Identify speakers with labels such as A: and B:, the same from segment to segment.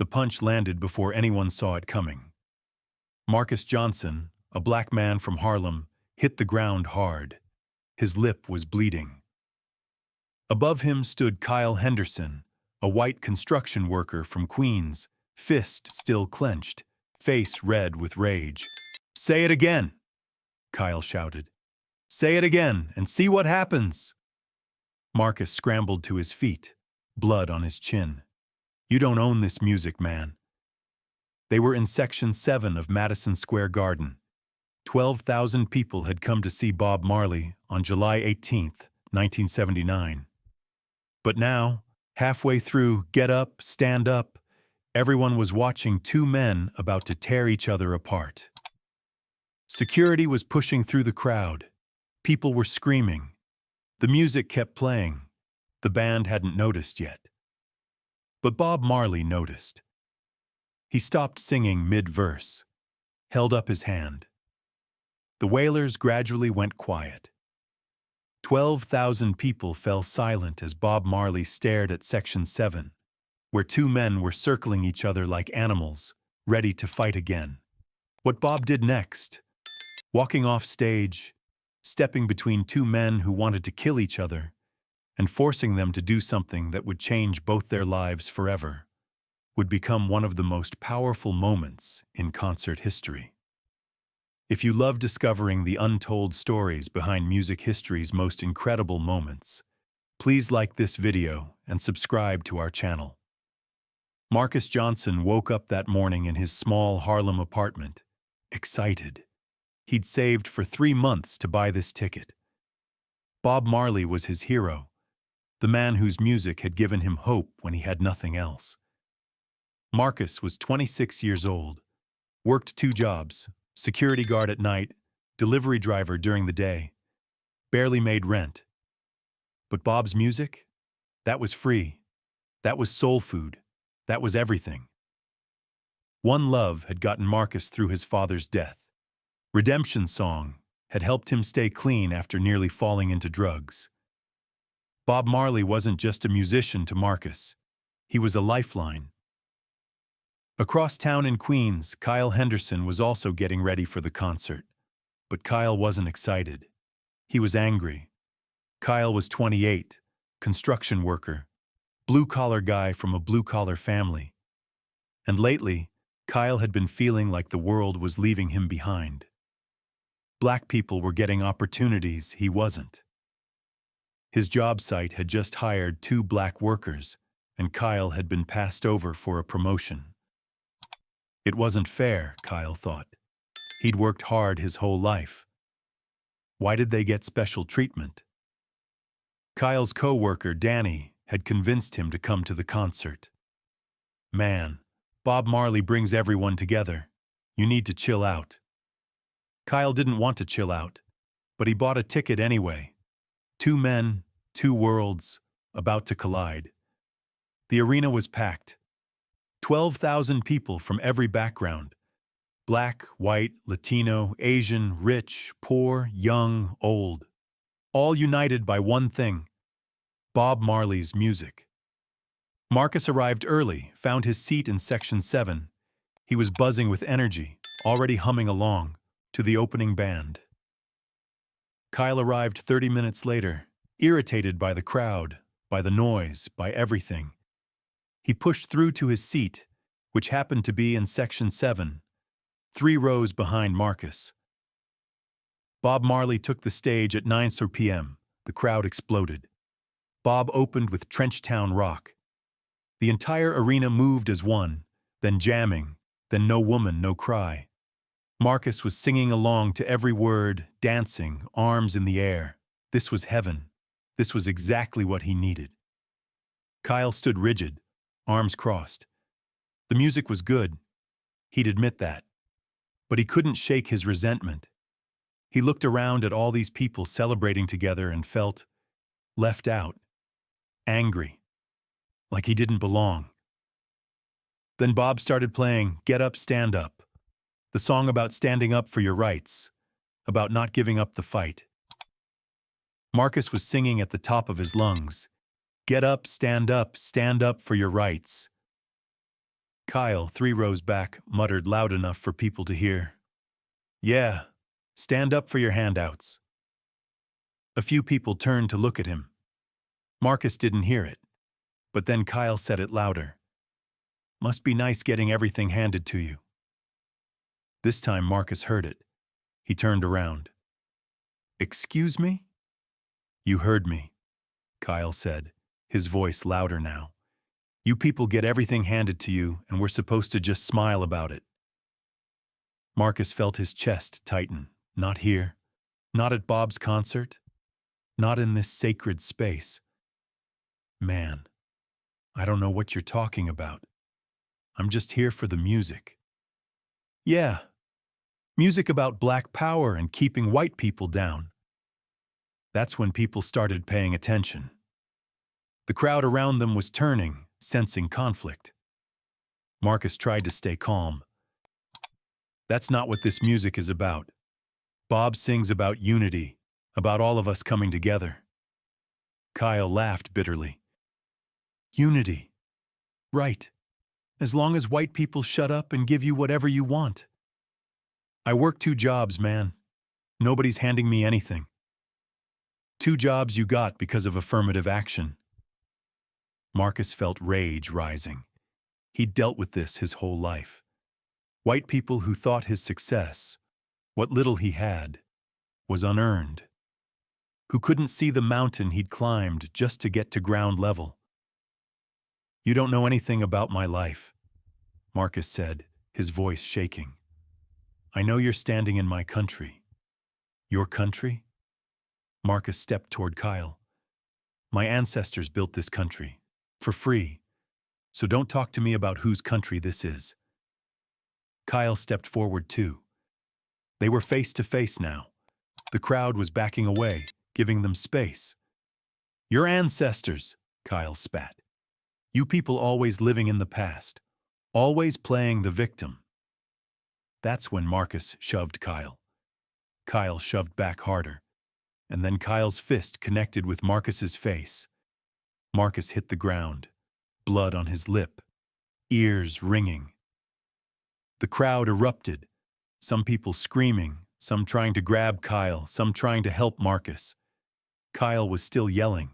A: The punch landed before anyone saw it coming. Marcus Johnson, a black man from Harlem, hit the ground hard. His lip was bleeding. Above him stood Kyle Henderson, a white construction worker from Queens, fist still clenched, face red with rage. "Say it again," Kyle shouted. "Say it again and see what happens." Marcus scrambled to his feet, blood on his chin. "You don't own this music, man." They were in Section 7 of Madison Square Garden. 12,000 people had come to see Bob Marley on July 18th, 1979. But now, halfway through Get Up, Stand Up, everyone was watching two men about to tear each other apart. Security was pushing through the crowd. People were screaming. The music kept playing. The band hadn't noticed yet. But Bob Marley noticed. He stopped singing mid-verse, held up his hand. The wailers gradually went quiet. 12,000 people fell silent as Bob Marley stared at Section 7, where two men were circling each other like animals, ready to fight again. What Bob did next, walking off stage, stepping between two men who wanted to kill each other, and forcing them to do something that would change both their lives forever, would become one of the most powerful moments in concert history. If you love discovering the untold stories behind music history's most incredible moments, please like this video and subscribe to our channel. Marcus Johnson woke up that morning in his small Harlem apartment, excited. He'd saved for 3 months to buy this ticket. Bob Marley was his hero, the man whose music had given him hope when he had nothing else. Marcus was 26 years old, worked 2 jobs, security guard at night, delivery driver during the day, barely made rent. But Bob's music? That was free. That was soul food. That was everything. One Love had gotten Marcus through his father's death. Redemption Song had helped him stay clean after nearly falling into drugs. Bob Marley wasn't just a musician to Marcus. He was a lifeline. Across town in Queens, Kyle Henderson was also getting ready for the concert. But Kyle wasn't excited. He was angry. Kyle was 28, construction worker, blue-collar guy from a blue-collar family. And lately, Kyle had been feeling like the world was leaving him behind. Black people were getting opportunities he wasn't. His job site had just hired 2 black workers, and Kyle had been passed over for a promotion. It wasn't fair, Kyle thought. He'd worked hard his whole life. Why did they get special treatment? Kyle's co-worker, Danny, had convinced him to come to the concert. "Man, Bob Marley brings everyone together. You need to chill out." Kyle didn't want to chill out, but he bought a ticket anyway. 2 men, 2 worlds, about to collide. The arena was packed. 12,000 people from every background. Black, white, Latino, Asian, rich, poor, young, old. All united by one thing: Bob Marley's music. Marcus arrived early, found his seat in Section 7. He was buzzing with energy, already humming along to the opening band. Kyle arrived 30 minutes later, irritated by the crowd, by the noise, by everything. He pushed through to his seat, which happened to be in Section 7, 3 rows behind Marcus. Bob Marley took the stage at 9:00 p.m. The crowd exploded. Bob opened with Trenchtown Rock. The entire arena moved as one, then jamming, then No Woman, No Cry. Marcus was singing along to every word, dancing, arms in the air. This was heaven. This was exactly what he needed. Kyle stood rigid, arms crossed. The music was good. He'd admit that. But he couldn't shake his resentment. He looked around at all these people celebrating together and felt left out, angry, like he didn't belong. Then Bob started playing Get Up, Stand Up, the song about standing up for your rights, about not giving up the fight. Marcus was singing at the top of his lungs, Get up, stand up for your rights. Kyle, 3 rows back, muttered loud enough for people to hear. Yeah, stand up for your handouts. A few people turned to look at him. Marcus didn't hear it, but then Kyle said it louder. Must be nice getting everything handed to you. This time Marcus heard it. He turned around. Excuse me? You heard me, Kyle said, his voice louder now. You people get everything handed to you, and we're supposed to just smile about it. Marcus felt his chest tighten. Not here. Not at Bob's concert. Not in this sacred space. Man, I don't know what you're talking about. I'm just here for the music. Yeah, music about black power and keeping white people down. That's when people started paying attention. The crowd around them was turning, sensing conflict. Marcus tried to stay calm. That's not what this music is about. Bob sings about unity, about all of us coming together. Kyle laughed bitterly. Unity. Right. As long as white people shut up and give you whatever you want. I work 2 jobs, man. Nobody's handing me anything. 2 jobs you got because of affirmative action. Marcus felt rage rising. He'd dealt with this his whole life. White people who thought his success, what little he had, was unearned. Who couldn't see the mountain he'd climbed just to get to ground level. You don't know anything about my life, Marcus said, his voice shaking. I know you're standing in my country. Your country? Marcus stepped toward Kyle. My ancestors built this country. For free. So don't talk to me about whose country this is. Kyle stepped forward too. They were face to face now. The crowd was backing away, giving them space. Your ancestors, Kyle spat. You people always living in the past. Always playing the victim. That's when Marcus shoved Kyle. Kyle shoved back harder. And then Kyle's fist connected with Marcus's face. Marcus hit the ground, blood on his lip, ears ringing. The crowd erupted, some people screaming, some trying to grab Kyle, some trying to help Marcus. Kyle was still yelling.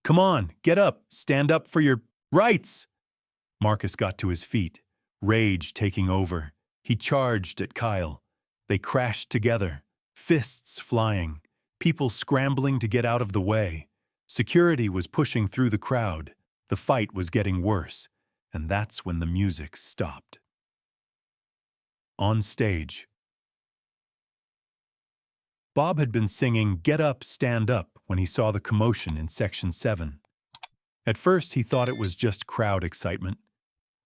A: Come on, get up, stand up for your rights! Marcus got to his feet, rage taking over. He charged at Kyle. They crashed together, fists flying, people scrambling to get out of the way. Security was pushing through the crowd. The fight was getting worse, and that's when the music stopped. On stage. Bob had been singing Get Up, Stand Up when he saw the commotion in Section 7. At first, he thought it was just crowd excitement,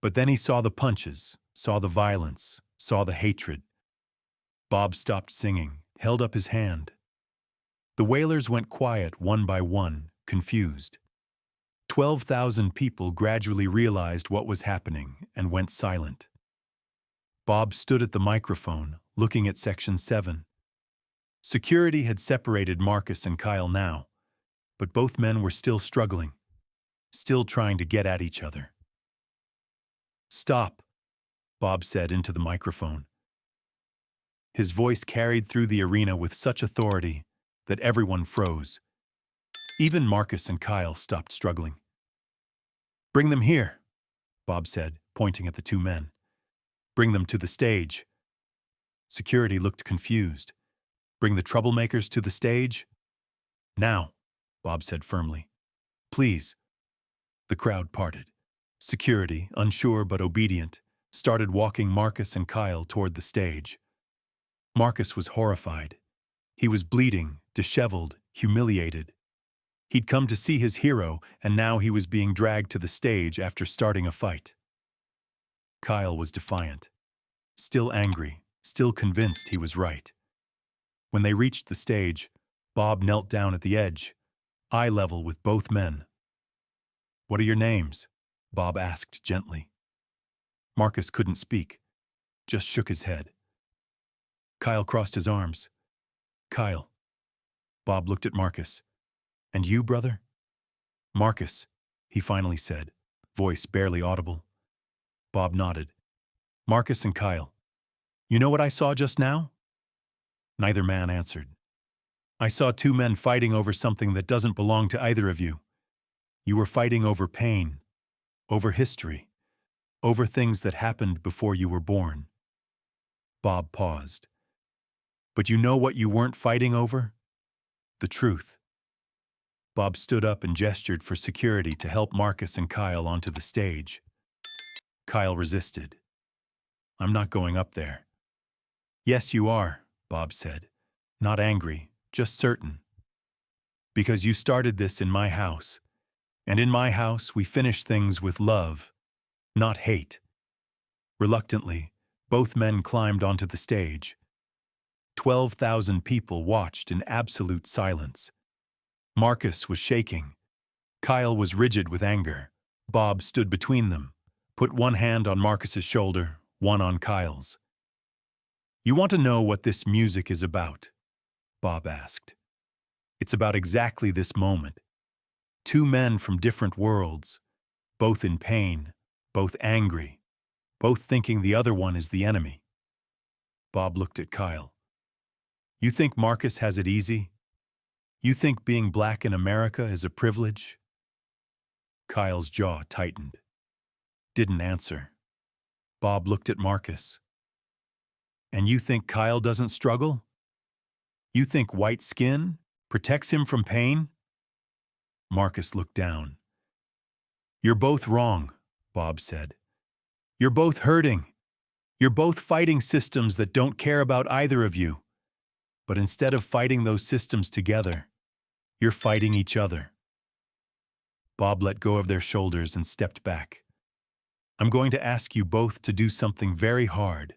A: but then he saw the punches, saw the violence, saw the hatred. Bob stopped singing, held up his hand. The wailers went quiet one by one, confused. 12,000 people gradually realized what was happening and went silent. Bob stood at the microphone, looking at Section 7. Security had separated Marcus and Kyle now, but both men were still struggling, still trying to get at each other. Stop, Bob said into the microphone. His voice carried through the arena with such authority that everyone froze. Even Marcus and Kyle stopped struggling. Bring them here, Bob said, pointing at the 2 men. Bring them to the stage. Security looked confused. Bring the troublemakers to the stage? Now, Bob said firmly. Please. The crowd parted. Security, unsure but obedient, started walking Marcus and Kyle toward the stage. Marcus was horrified. He was bleeding, disheveled, humiliated. He'd come to see his hero, and now he was being dragged to the stage after starting a fight. Kyle was defiant, still angry, still convinced he was right. When they reached the stage, Bob knelt down at the edge, eye level with both men. What are your names? Bob asked gently. Marcus couldn't speak, just shook his head. Kyle crossed his arms. Kyle. Bob looked at Marcus. And you, brother? Marcus, he finally said, voice barely audible. Bob nodded. Marcus and Kyle. You know what I saw just now? Neither man answered. I saw two men fighting over something that doesn't belong to either of you. You were fighting over pain, over history, over things that happened before you were born. Bob paused. But you know what you weren't fighting over? The truth. Bob stood up and gestured for security to help Marcus and Kyle onto the stage. Kyle resisted. I'm not going up there. Yes, you are, Bob said. Not angry, just certain. Because you started this in my house. And in my house, we finish things with love, not hate. Reluctantly, both men climbed onto the stage. 12,000 people watched in absolute silence. Marcus was shaking. Kyle was rigid with anger. Bob stood between them, put one hand on Marcus's shoulder, one on Kyle's. You want to know what this music is about? Bob asked. It's about exactly this moment. Two men from different worlds, both in pain, both angry, both thinking the other one is the enemy. Bob looked at Kyle. You think Marcus has it easy? You think being black in America is a privilege? Kyle's jaw tightened. Didn't answer. Bob looked at Marcus. And you think Kyle doesn't struggle? You think white skin protects him from pain? Marcus looked down. You're both wrong, Bob said. You're both hurting. You're both fighting systems that don't care about either of you. But instead of fighting those systems together, you're fighting each other. Bob let go of their shoulders and stepped back. I'm going to ask you both to do something very hard.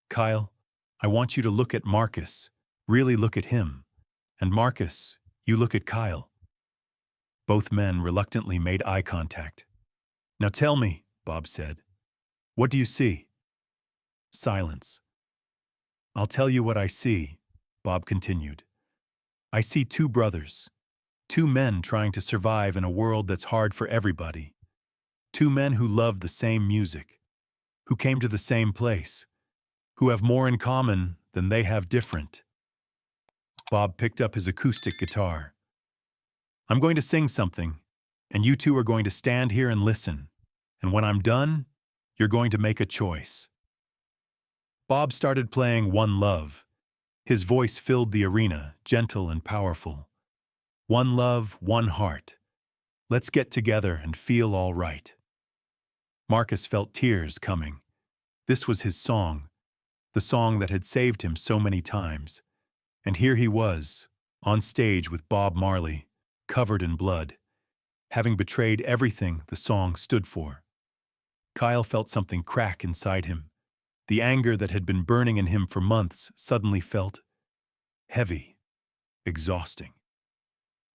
A: Kyle, I want you to look at Marcus, really look at him. And Marcus, you look at Kyle. Both men reluctantly made eye contact. Now tell me, Bob said. What do you see? Silence. I'll tell you what I see, Bob continued. I see two brothers, two men trying to survive in a world that's hard for everybody. Two men who love the same music, who came to the same place, who have more in common than they have different. Bob picked up his acoustic guitar. I'm going to sing something, and you two are going to stand here and listen. And when I'm done, you're going to make a choice. Bob started playing One Love. His voice filled the arena, gentle and powerful. One love, one heart. Let's get together and feel all right. Marcus felt tears coming. This was his song, the song that had saved him so many times. And here he was, on stage with Bob Marley, covered in blood, having betrayed everything the song stood for. Kyle felt something crack inside him. The anger that had been burning in him for months suddenly felt heavy, exhausting.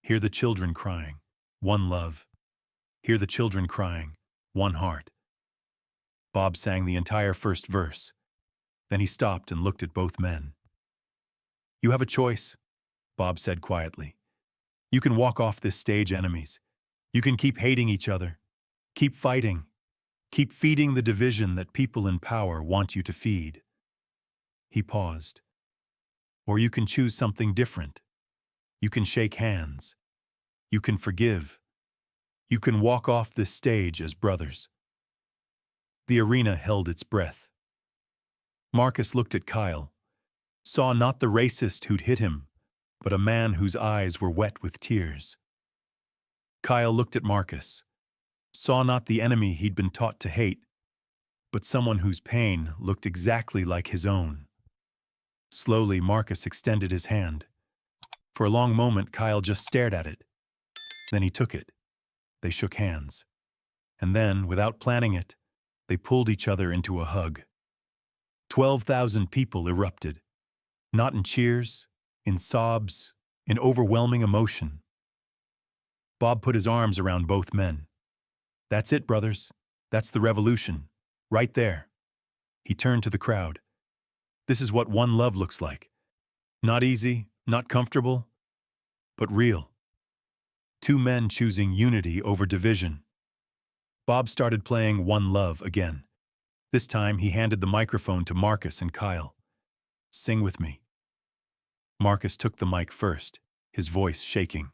A: Hear the children crying, one love. Hear the children crying, one heart. Bob sang the entire first verse. Then he stopped and looked at both men. You have a choice, Bob said quietly. You can walk off this stage enemies. You can keep hating each other. Keep fighting. Keep feeding the division that people in power want you to feed. He paused. Or you can choose something different. You can shake hands. You can forgive. You can walk off this stage as brothers. The arena held its breath. Marcus looked at Kyle, saw not the racist who'd hit him, but a man whose eyes were wet with tears. Kyle looked at Marcus, saw not the enemy he'd been taught to hate, but someone whose pain looked exactly like his own. Slowly, Marcus extended his hand. For a long moment, Kyle just stared at it. Then he took it. They shook hands. And then, without planning it, they pulled each other into a hug. 12,000 people erupted, not in cheers, in sobs, in overwhelming emotion. Bob put his arms around both men. That's it, brothers. That's the revolution. Right there. He turned to the crowd. This is what one love looks like. Not easy, not comfortable, but real. Two men choosing unity over division. Bob started playing One Love again. This time, he handed the microphone to Marcus and Kyle. "Sing with me." Marcus took the mic first, his voice shaking.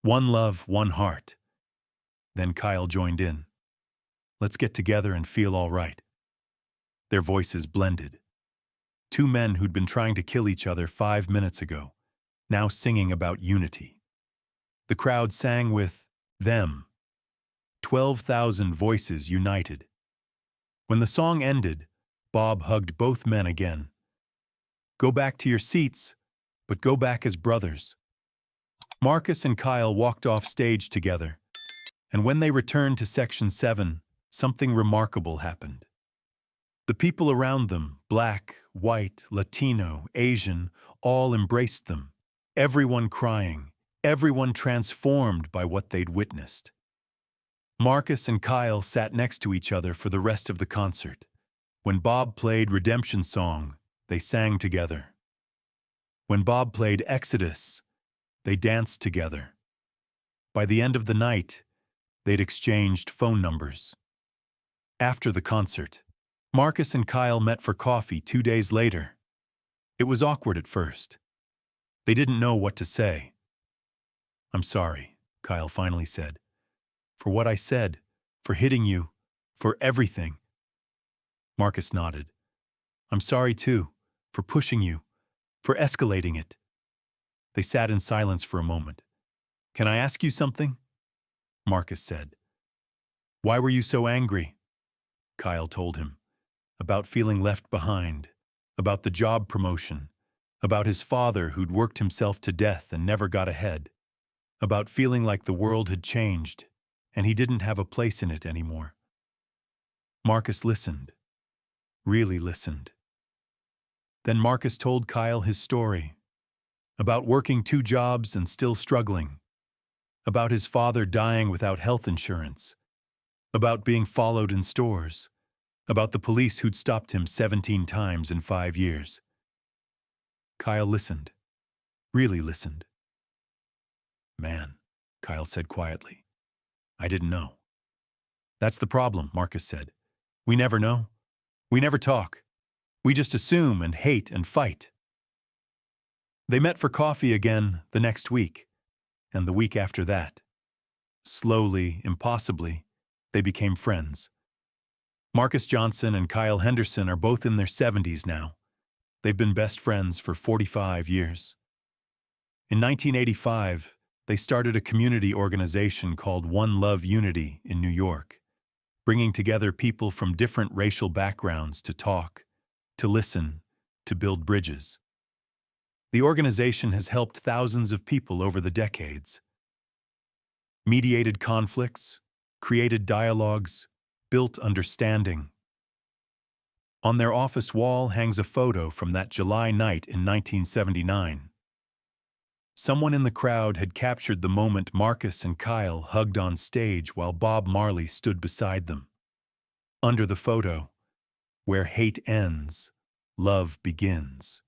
A: "One love, one heart." Then Kyle joined in. "Let's get together and feel all right." Their voices blended. Two men who'd been trying to kill each other 5 minutes ago, now singing about unity. The crowd sang with them. 12,000 voices united. When the song ended, Bob hugged both men again. "Go back to your seats, but go back as brothers." Marcus and Kyle walked off stage together, and when they returned to Section 7, something remarkable happened. The people around them, black, white, Latino, Asian, all embraced them, everyone crying, everyone transformed by what they'd witnessed. Marcus and Kyle sat next to each other for the rest of the concert. When Bob played Redemption Song, they sang together. When Bob played Exodus, they danced together. By the end of the night, they'd exchanged phone numbers. After the concert, Marcus and Kyle met for coffee 2 days later. It was awkward at first. They didn't know what to say. "I'm sorry," Kyle finally said. "For what I said, for hitting you, for everything." Marcus nodded. "I'm sorry too, for pushing you, for escalating it." They sat in silence for a moment. "Can I ask you something?" Marcus said. "Why were you so angry?" Kyle told him. About feeling left behind, about the job promotion, about his father who'd worked himself to death and never got ahead, about feeling like the world had changed and he didn't have a place in it anymore. Marcus listened, really listened. Then Marcus told Kyle his story, about working 2 jobs and still struggling, about his father dying without health insurance, about being followed in stores, about the police who'd stopped him 17 times in 5 years. Kyle listened, really listened. "Man," Kyle said quietly, "I didn't know." "That's the problem," Marcus said. "We never know. We never talk. We just assume and hate and fight." They met for coffee again the next week, and the week after that. Slowly, impossibly, they became friends. Marcus Johnson and Kyle Henderson are both in their 70s now. They've been best friends for 45 years. In 1985, they started a community organization called One Love Unity in New York, bringing together people from different racial backgrounds to talk, to listen, to build bridges. The organization has helped thousands of people over the decades. Mediated conflicts, created dialogues, built understanding. On their office wall hangs a photo from that July night in 1979. Someone in the crowd had captured the moment Marcus and Kyle hugged on stage while Bob Marley stood beside them. Under the photo, "Where hate ends, love begins."